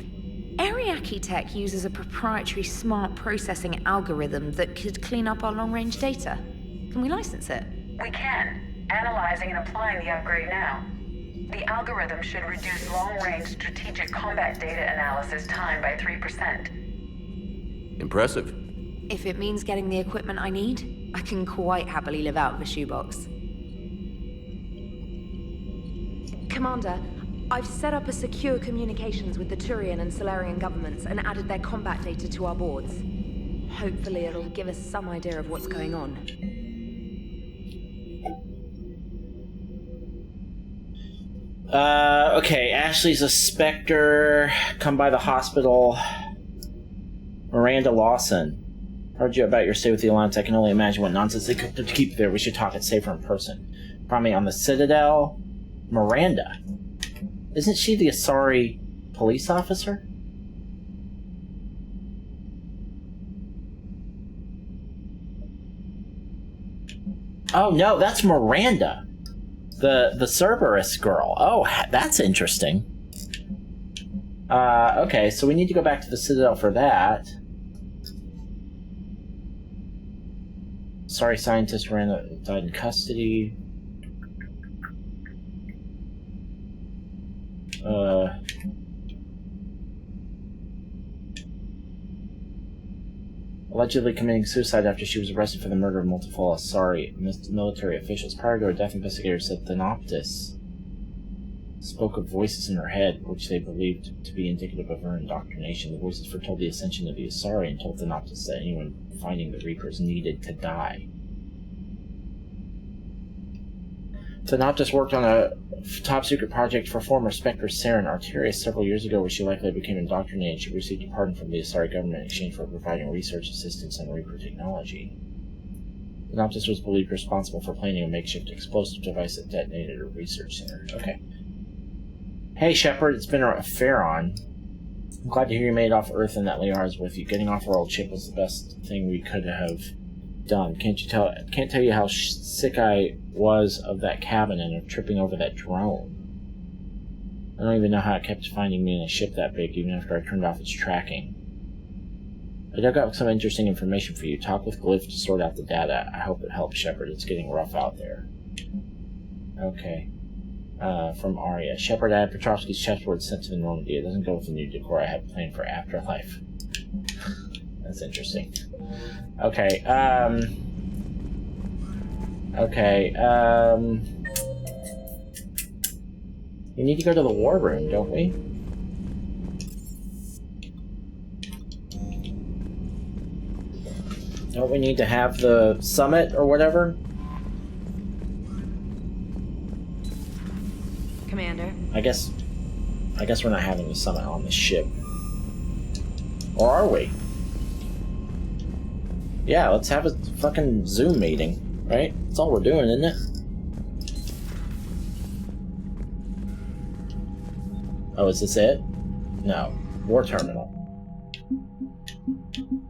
Ariake Tech uses a proprietary smart processing algorithm that could clean up our long-range data. Can we license it? We can. Analyzing and applying the upgrade now. The algorithm should reduce long-range strategic combat data analysis time by 3%. Impressive. If it means getting the equipment I need, I can quite happily live out of a shoebox. Commander, I've set up a secure communications with the Turian and Solarian governments and added their combat data to our boards. Hopefully it'll give us some idea of what's going on. Okay, Ashley's a Spectre. Come by the hospital. Miranda Lawson. Heard you about your stay with the Alliance. I can only imagine what nonsense they could keep you there. We should talk it safer in person. Probably on the Citadel. Miranda. Isn't she the Asari police officer? Oh no, that's Miranda. The Cerberus girl. Oh, that's interesting. Okay, so we need to go back to the Citadel for that. Sorry, scientist died in custody. Allegedly committing suicide after she was arrested for the murder of multiple Asari military officials. Prior to her death, investigators said Thanoptis spoke of voices in her head, which they believed to be indicative of her indoctrination. The voices foretold the ascension of the Asari and told Thanoptis that anyone finding the Reapers needed to die. Thanoptis worked on a top-secret project for former Spectre Saren Arterius several years ago, where she likely became indoctrinated. She received a pardon from the Asari government in exchange for providing research assistance on Reaper technology. Thanoptis was believed responsible for planning a makeshift explosive device that detonated her research center. Okay. Hey, Shepard, it's been a fair on. I'm glad to hear you made it off Earth and that Liara's with you. Getting off our old ship was the best thing we could have done. Can't tell you how sick I was of that cabin and of tripping over that drone. I don't even know how it kept finding me in a ship that big, even after I turned off its tracking. I dug up some interesting information for you. Talk with Glyph to sort out the data. I hope it helps, Shepard. It's getting rough out there. Okay. From Arya. Shepard, I had Petrovsky's chessboard sent to the Normandy. It doesn't go with the new decor I have planned for Afterlife. That's interesting. Okay, we need to go to the war room, don't we? Don't we need to have the summit or whatever? Commander. I guess we're not having the summit on the ship. Or are we? Yeah, let's have a fucking Zoom meeting, right? That's all we're doing, isn't it? Oh, is this it? No. War terminal.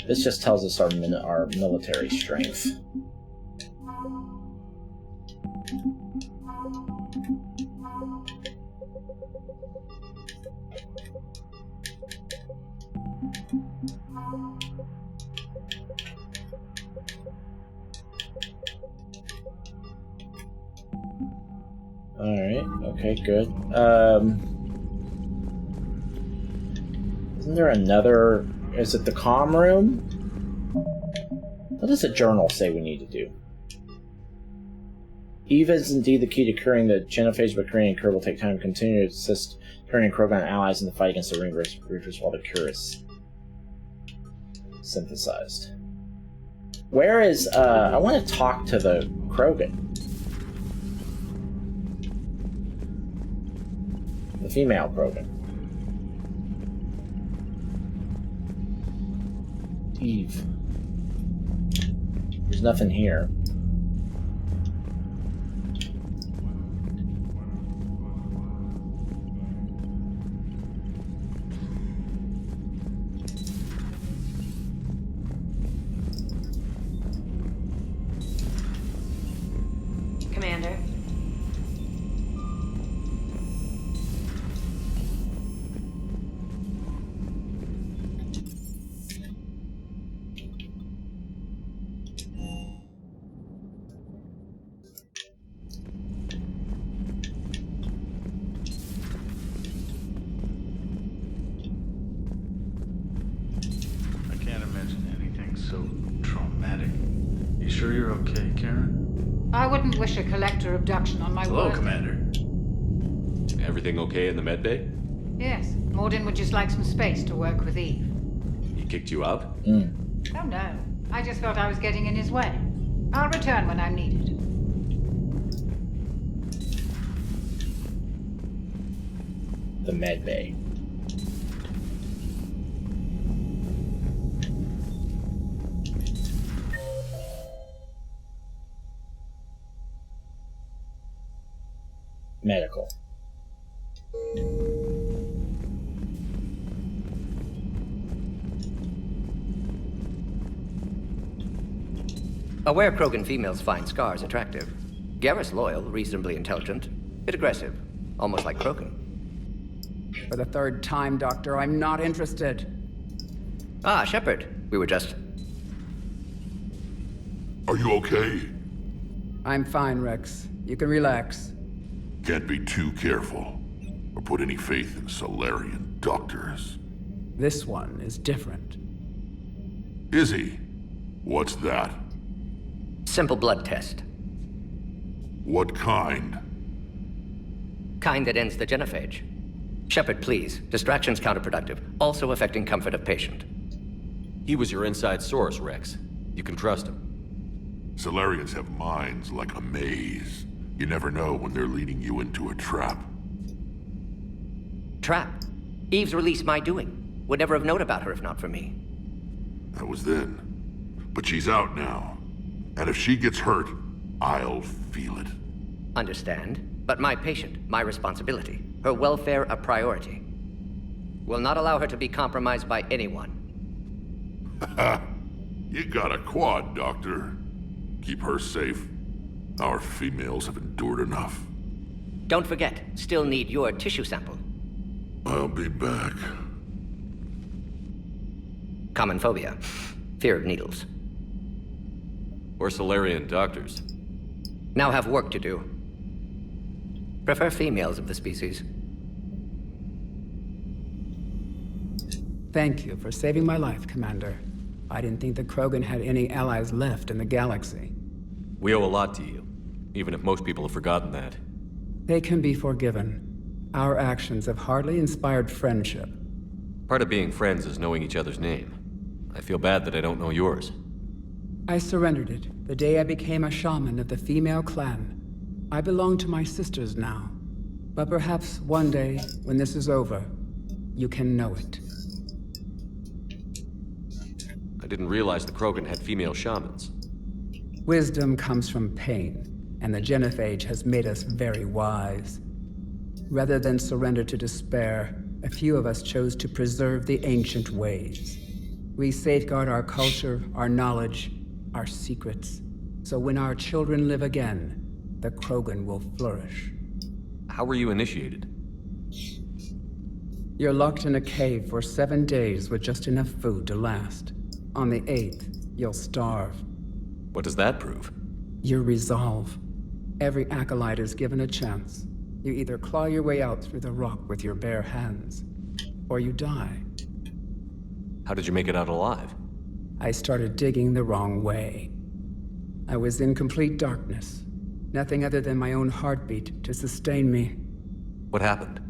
This just tells us our military strength. Alright. Okay, good. Isn't there another... Is it the comm room? What does the journal say we need to do? Eva is indeed the key to curing the genophage, but Korean and cure will take time to continue to assist Korean and Krogan allies in the fight against the Reapers while the cure is synthesized. Where is, I want to talk to the Krogan. The female Krogan. Eve. There's nothing here. Commander. I can't imagine anything so traumatic. You sure you're okay, Karen? I wouldn't wish a collector abduction on my Hello, worst. Commander. Everything okay in the medbay? Yes, Morden would just like some space to work with Eve. He kicked you out? Oh no, I just felt I was getting in his way. I'll return when I'm needed. The medbay. Medical. Aware Krogan females find scars attractive. Garrus loyal, reasonably intelligent, bit aggressive, almost like Krogan. For the third time, Doctor, I'm not interested. Ah, Shepard. We were just... Are you okay? I'm fine, Rex. You can relax. Can't be too careful, or put any faith in Solarian doctors. This one is different. Is he? What's that? Simple blood test. What kind? Kind that ends the genophage. Shepard, please. Distraction's counterproductive, also affecting comfort of patient. He was your inside source, Rex. You can trust him. Solarians have minds like a maze. You never know when they're leading you into a trap. Trap? Eve's release my doing. Would never have known about her if not for me. That was then. But she's out now. And if she gets hurt, I'll feel it. Understand. But my patient, my responsibility. Her welfare a priority. Will not allow her to be compromised by anyone. You got a quad, Doctor. Keep her safe. Our females have endured enough. Don't forget, still need your tissue sample. I'll be back. Common phobia. Fear of needles. Or Solarian doctors. Now have work to do. Prefer females of the species. Thank you for saving my life, Commander. I didn't think the Krogan had any allies left in the galaxy. We owe a lot to you, even if most people have forgotten that. They can be forgiven. Our actions have hardly inspired friendship. Part of being friends is knowing each other's name. I feel bad that I don't know yours. I surrendered it the day I became a shaman of the female clan. I belong to my sisters now. But perhaps one day, when this is over, you can know it. I didn't realize the Krogan had female shamans. Wisdom comes from pain, and the genophage has made us very wise. Rather than surrender to despair, a few of us chose to preserve the ancient ways. We safeguard our culture, our knowledge, our secrets. So when our children live again, the Krogan will flourish. How were you initiated? You're locked in a cave for 7 days with just enough food to last. On the 8th, you'll starve. What does that prove? Your resolve. Every acolyte is given a chance. You either claw your way out through the rock with your bare hands, or you die. How did you make it out alive? I started digging the wrong way. I was in complete darkness. Nothing other than my own heartbeat to sustain me. What happened?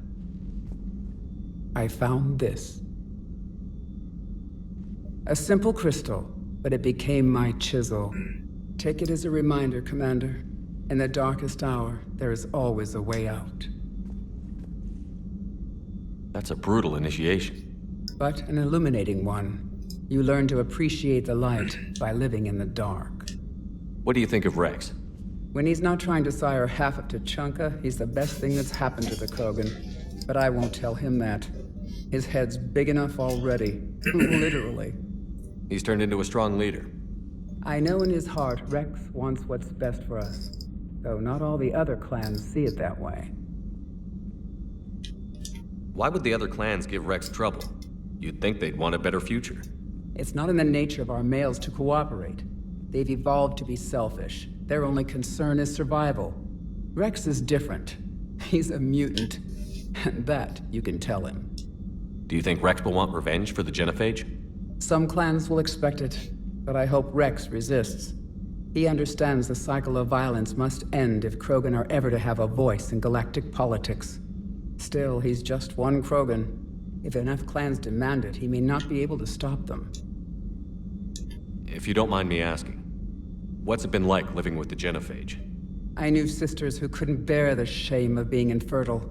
I found this. A simple crystal, but it became my chisel. Take it as a reminder, Commander. In the darkest hour, there is always a way out. That's a brutal initiation. But an illuminating one. You learn to appreciate the light by living in the dark. What do you think of Rex? When he's not trying to sire half of Tuchanka, he's the best thing that's happened to the Krogan. But I won't tell him that. His head's big enough already. Literally. He's turned into a strong leader. I know in his heart Rex wants what's best for us. Though not all the other clans see it that way. Why would the other clans give Rex trouble? You'd think they'd want a better future. It's not in the nature of our males to cooperate. They've evolved to be selfish. Their only concern is survival. Rex is different. He's a mutant. And that you can tell him. Do you think Rex will want revenge for the Genophage? Some clans will expect it, but I hope Rex resists. He understands the cycle of violence must end if Krogan are ever to have a voice in galactic politics. Still, he's just one Krogan. If enough clans demand it, he may not be able to stop them. If you don't mind me asking, what's it been like living with the Genophage? I knew sisters who couldn't bear the shame of being infertile.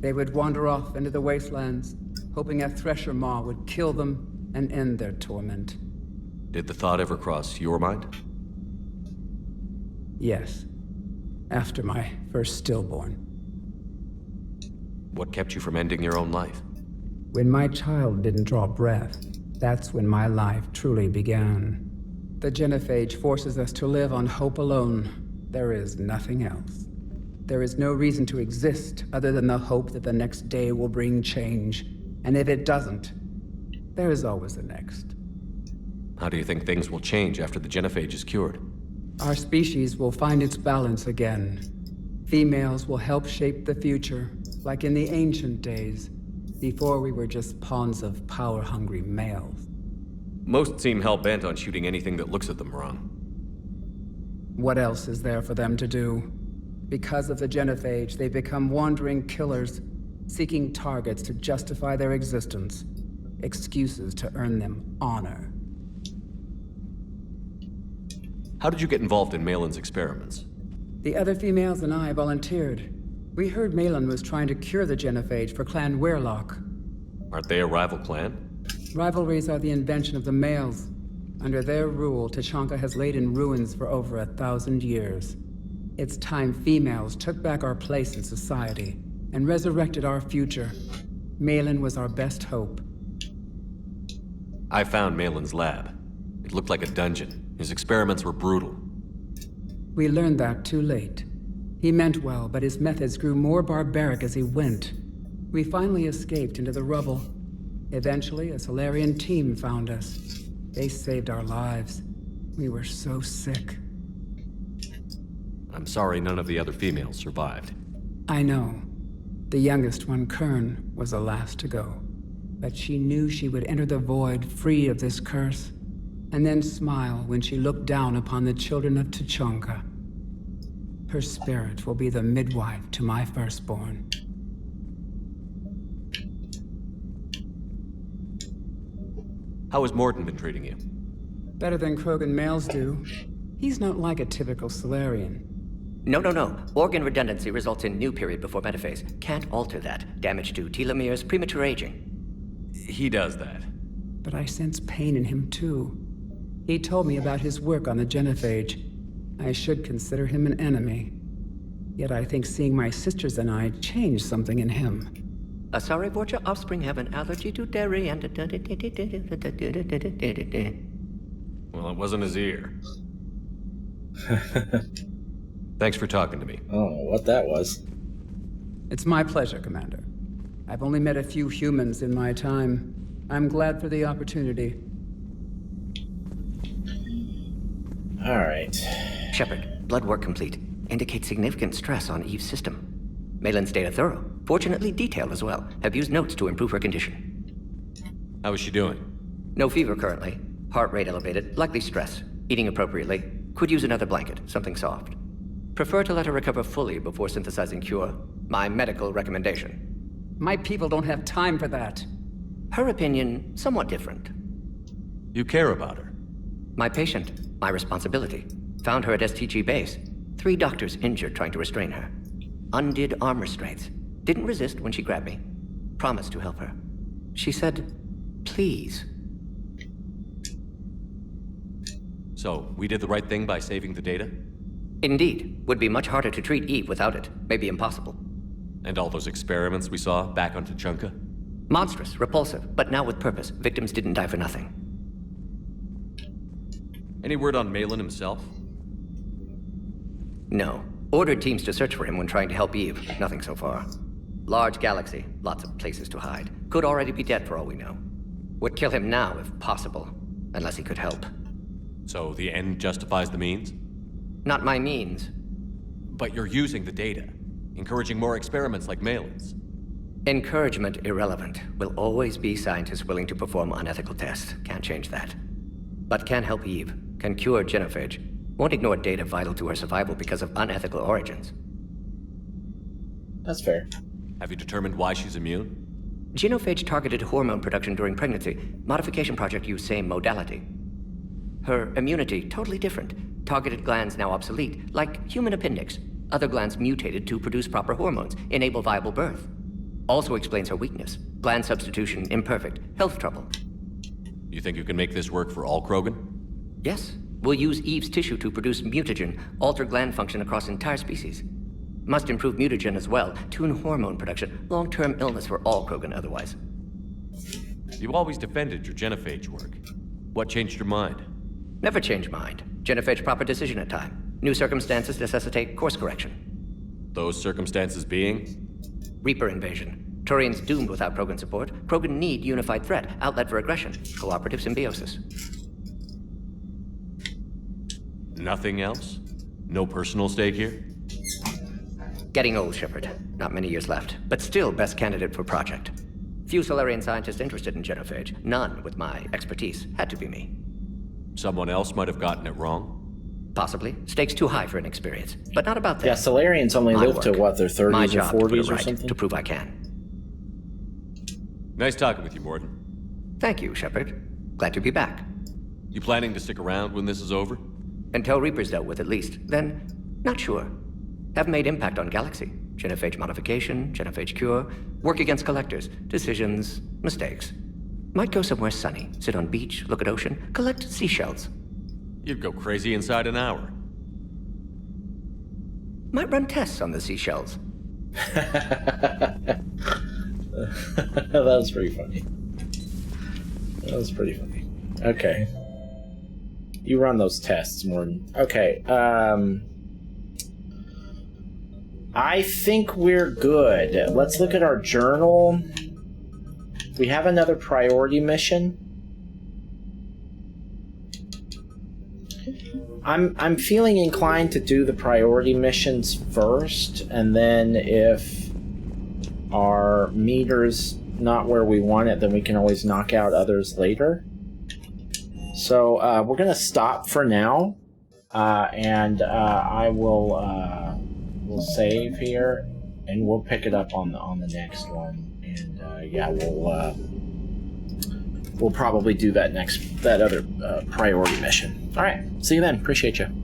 They would wander off into the wastelands, hoping a thresher maw would kill them and end their torment. Did the thought ever cross your mind? Yes. After my first stillborn. What kept you from ending your own life? When my child didn't draw breath, that's when my life truly began. The Genophage forces us to live on hope alone. There is nothing else. There is no reason to exist other than the hope that the next day will bring change. And if it doesn't, there is always the next. How do you think things will change after the Genophage is cured? Our species will find its balance again. Females will help shape the future, like in the ancient days, before we were just pawns of power-hungry males. Most seem hell-bent on shooting anything that looks at them wrong. What else is there for them to do? Because of the Genophage, they become wandering killers, seeking targets to justify their existence. Excuses to earn them honor. How did you get involved in Malin's experiments? The other females and I volunteered. We heard Malin was trying to cure the Genophage for Clan Weirlock. Aren't they a rival clan? Rivalries are the invention of the males. Under their rule, Tuchanka has laid in ruins for over 1,000 years. It's time females took back our place in society and resurrected our future. Malin was our best hope. I found Malin's lab. It looked like a dungeon. His experiments were brutal. We learned that too late. He meant well, but his methods grew more barbaric as he went. We finally escaped into the rubble. Eventually, a Solarian team found us. They saved our lives. We were so sick. I'm sorry none of the other females survived. I know. The youngest one, Kern, was the last to go. But she knew she would enter the void free of this curse, and then smile when she looked down upon the children of Tuchanka. Her spirit will be the midwife to my firstborn. How has Morden been treating you? Better than Krogan males do. He's not like a typical Solarian. No. Organ redundancy results in new period before metaphase. Can't alter that. Damage to telomeres, premature aging. He does that. But I sense pain in him too. He told me about his work on the Genophage. I should consider him an enemy. Yet I think seeing my sisters and I changed something in him. Sorry, Vorcha, offspring have an allergy to dairy and... Well, it wasn't his ear. Thanks for talking to me. I don't know what that was. It's my pleasure, Commander. I've only met a few humans in my time. I'm glad for the opportunity. All right. Shepard, blood work complete. Indicates significant stress on Eve's system. Malin's data thorough, fortunately detailed as well. Have used notes to improve her condition. How is she doing? No fever currently. Heart rate elevated, likely stress. Eating appropriately. Could use another blanket, something soft. Prefer to let her recover fully before synthesizing cure. My medical recommendation. My people don't have time for that. Her opinion, somewhat different. You care about her. My patient, my responsibility. Found her at STG base. 3 doctors injured trying to restrain her. Undid arm restraints. Didn't resist when she grabbed me. Promised to help her. She said, please. So, we did the right thing by saving the data? Indeed. Would be much harder to treat Eve without it. Maybe impossible. And all those experiments we saw back on Tuchanka? Monstrous, repulsive, but now with purpose. Victims didn't die for nothing. Any word on Malin himself? No. Ordered teams to search for him when trying to help Eve. Nothing so far. Large galaxy, lots of places to hide. Could already be dead for all we know. Would kill him now if possible, unless he could help. So the end justifies the means? Not my means. But you're using the data, encouraging more experiments like Malin's. Encouragement irrelevant. Will always be scientists willing to perform unethical tests. Can't change that. But can help Eve. Can cure genophage. Won't ignore data vital to her survival because of unethical origins. That's fair. Have you determined why she's immune? Genophage targeted hormone production during pregnancy. Modification project used same modality. Her immunity, totally different. Targeted glands now obsolete, like human appendix. Other glands mutated to produce proper hormones, enable viable birth. Also explains her weakness. Gland substitution imperfect. Health trouble. You think you can make this work for all Krogan? Yes. We'll use Eve's tissue to produce mutagen, alter gland function across entire species. Must improve mutagen as well, tune hormone production, long-term illness for all Krogan otherwise. You always defended your genophage work. What changed your mind? Never change mind. Genophage proper decision at time. New circumstances necessitate course correction. Those circumstances being? Reaper invasion. Turians doomed without Krogan support. Krogan need unified threat, outlet for aggression, cooperative symbiosis. Nothing else? No personal stake here? Getting old, Shepard. Not many years left, but still best candidate for project. Few Solarian scientists interested in genophage. None with my expertise. Had to be me. Someone else might have gotten it wrong? Possibly. Stakes too high for an experience. But not about that. Yeah, Solarians only live to what, their 30s my or job 40s to or something? to prove I can. Nice talking with you, Morden. Thank you, Shepard. Glad to be back. You planning to stick around when this is over? Until Reaper's dealt with, at least. Then, not sure. Have made impact on Galaxy. Genophage modification, genophage cure, work against collectors, decisions, mistakes. Might go somewhere sunny, sit on beach, look at ocean, collect seashells. You'd go crazy inside an hour. Might run tests on the seashells. That was pretty funny. That was pretty funny. Okay. You run those tests, Morton. Okay, I think we're good. Let's look at our journal. We have another priority mission. I'm feeling inclined to do the priority missions first, and then if our meter's not where we want it, then we can always knock out others later. So we're gonna stop for now, and I will we'll save here, and we'll pick it up on the next one. And yeah, we'll probably do that other priority mission. All right, see you then. Appreciate you.